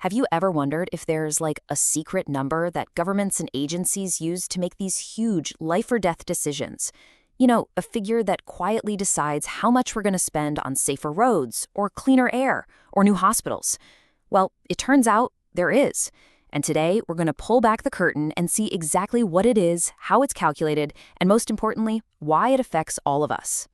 Have you ever wondered if there's like a secret number that governments and agencies use to make these huge life or death decisions? You know, a figure that quietly decides how much we're going to spend on safer roads, or cleaner air, or new hospitals. Well, it turns out there is. And today, we're going to pull back the curtain and see exactly what it is, how it's calculated, and most importantly, why it affects all of us.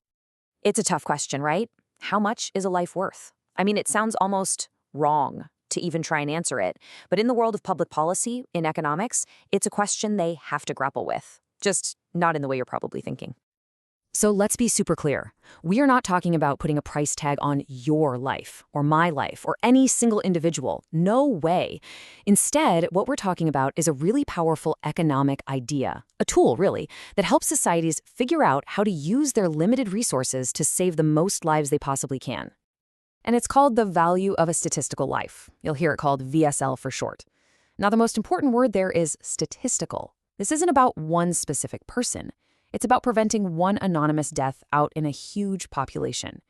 It's a tough question, right? How much is a life worth? I mean, it sounds almost wrong to even try and answer it. But in the world of public policy, in economics, it's a question they have to grapple with. Just not in the way you're probably thinking. So let's be super clear. We are not talking about putting a price tag on your life, or my life, or any single individual. No way. Instead, what we're talking about is a really powerful economic idea, a tool, really, that helps societies figure out how to use their limited resources to save the most lives they possibly can. And it's called the value of a statistical life. You'll hear it called VSL for short. Now, the most important word there is statistical. This isn't about one specific person. It's about preventing one anonymous death out in a huge population.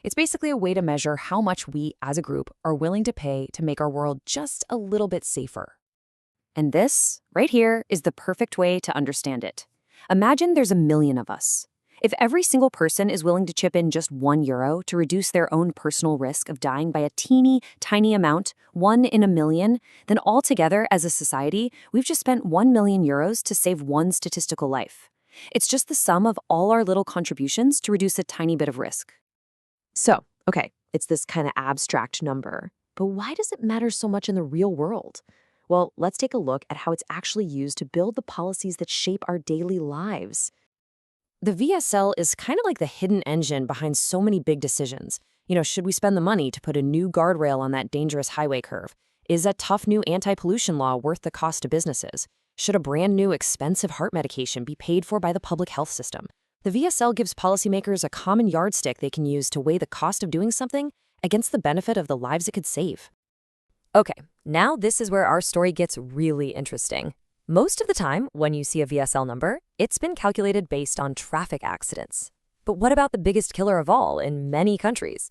It's basically a way to measure how much we, as a group, are willing to pay to make our world just a little bit safer. And this, right here, is the perfect way to understand it. Imagine there's a million of us. If every single person is willing to chip in just €1 to reduce their own personal risk of dying by a teeny, tiny amount, 1 in a million, then altogether as a society, we've just spent €1 million to save one statistical life. It's just the sum of all our little contributions to reduce a tiny bit of risk. So, okay, it's this kind of abstract number, but why does it matter so much in the real world? Well, let's take a look at how it's actually used to build the policies that shape our daily lives. The VSL is kind of like the hidden engine behind so many big decisions. You know, should we spend the money to put a new guardrail on that dangerous highway curve? Is a tough new anti-pollution law worth the cost to businesses? Should a brand new expensive heart medication be paid for by the public health system? The VSL gives policymakers a common yardstick they can use to weigh the cost of doing something against the benefit of the lives it could save. Okay, now this is where our story gets really interesting. Most of the time, when you see a VSL number, it's been calculated based on traffic accidents. But what about the biggest killer of all in many countries?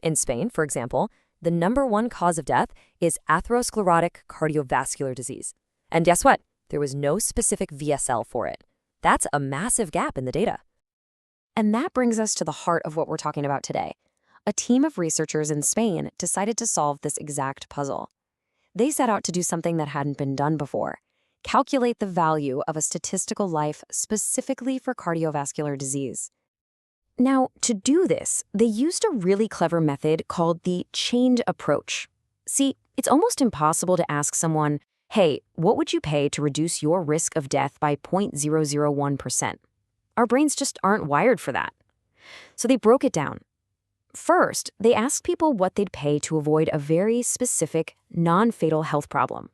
In Spain, for example, the #1 cause of death is atherosclerotic cardiovascular disease. And guess what? There was no specific VSL for it. That's a massive gap in the data. And that brings us to the heart of what we're talking about today. A team of researchers in Spain decided to solve this exact puzzle. They set out to do something that hadn't been done before. Calculate the value of a statistical life specifically for cardiovascular disease. Now, to do this, they used a really clever method called the chained approach. See, it's almost impossible to ask someone, hey, what would you pay to reduce your risk of death by 0.001%? Our brains just aren't wired for that. So they broke it down. First, they asked people what they'd pay to avoid a very specific, non-fatal health problem.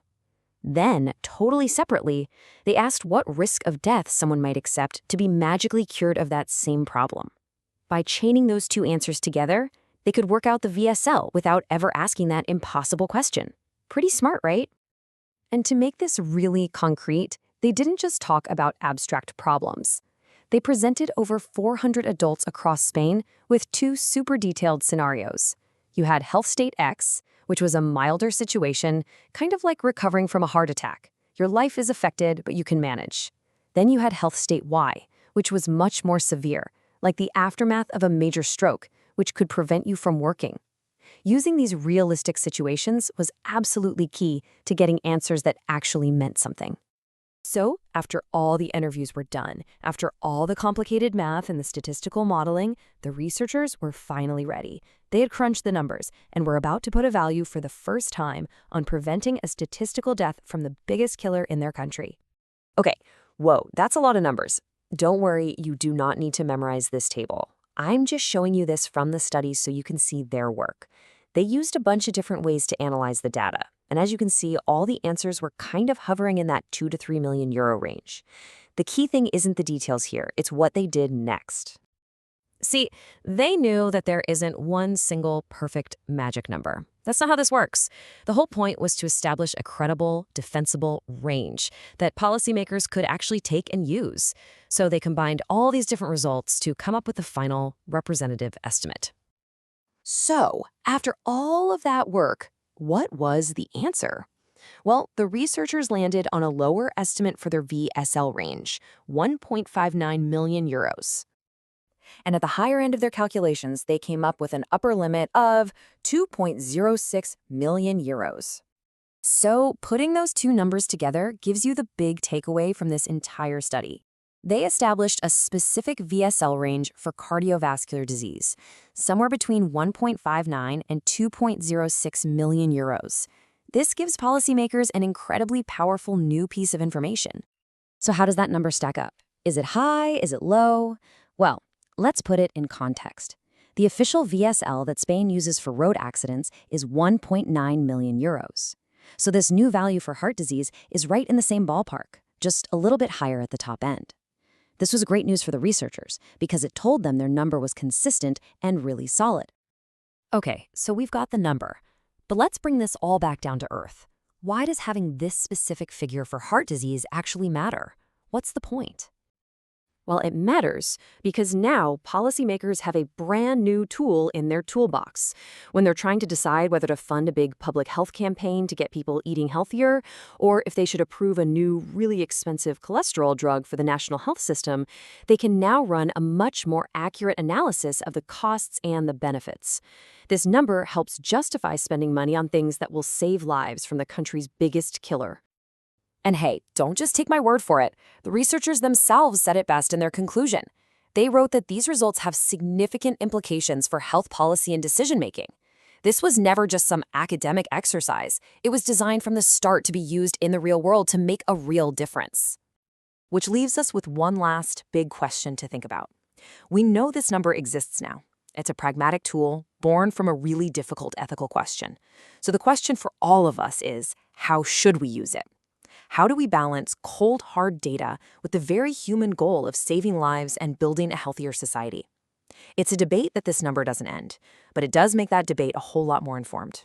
Then, totally separately, they asked what risk of death someone might accept to be magically cured of that same problem. By chaining those two answers together, they could work out the VSL without ever asking that impossible question. Pretty smart, right? And to make this really concrete, they didn't just talk about abstract problems. They presented over 400 adults across Spain with 2 super detailed scenarios. You had Health State X, which was a milder situation, kind of like recovering from a heart attack. Your life is affected, but you can manage. Then you had Health State Y, which was much more severe, like the aftermath of a major stroke, which could prevent you from working. Using these realistic situations was absolutely key to getting answers that actually meant something. So, after all the interviews were done, after all the complicated math and the statistical modeling, the researchers were finally ready. They had crunched the numbers and were about to put a value for the first time on preventing a statistical death from the biggest killer in their country. Okay, whoa, that's a lot of numbers. Don't worry, you do not need to memorize this table. I'm just showing you this from the studies so you can see their work. They used a bunch of different ways to analyze the data. And as you can see, all the answers were kind of hovering in that €2 to €3 million range. The key thing isn't the details here, it's what they did next. See, they knew that there isn't one single perfect magic number. That's not how this works. The whole point was to establish a credible, defensible range that policymakers could actually take and use. So they combined all these different results to come up with the final representative estimate. So, after all of that work, What was the answer? Well, the researchers landed on a lower estimate for their VSL range, 1.59 million euros. And at the higher end of their calculations, they came up with an upper limit of 2.06 million euros. So, putting those two numbers together gives you the big takeaway from this entire study. They established a specific VSL range for cardiovascular disease, somewhere between 1.59 and 2.06 million euros. This gives policymakers an incredibly powerful new piece of information. So how does that number stack up? Is it high? Is it low? Well, let's put it in context. The official VSL that Spain uses for road accidents is 1.9 million euros. So this new value for heart disease is right in the same ballpark, just a little bit higher at the top end. This was great news for the researchers because it told them their number was consistent and really solid. Okay, so we've got the number. But let's bring this all back down to earth. Why does having this specific figure for heart disease actually matter? What's the point? Well, it matters because now policymakers have a brand new tool in their toolbox. When they're trying to decide whether to fund a big public health campaign to get people eating healthier, or if they should approve a new, really expensive cholesterol drug for the national health system, they can now run a much more accurate analysis of the costs and the benefits. This number helps justify spending money on things that will save lives from the country's biggest killer. And hey, don't just take my word for it. The researchers themselves said it best in their conclusion. They wrote that these results have significant implications for health policy and decision-making. This was never just some academic exercise. It was designed from the start to be used in the real world to make a real difference. Which leaves us with one last big question to think about. We know this number exists now. It's a pragmatic tool born from a really difficult ethical question. So the question for all of us is, how should we use it? How do we balance cold, hard data with the very human goal of saving lives and building a healthier society? It's a debate that this number doesn't end, but it does make that debate a whole lot more informed.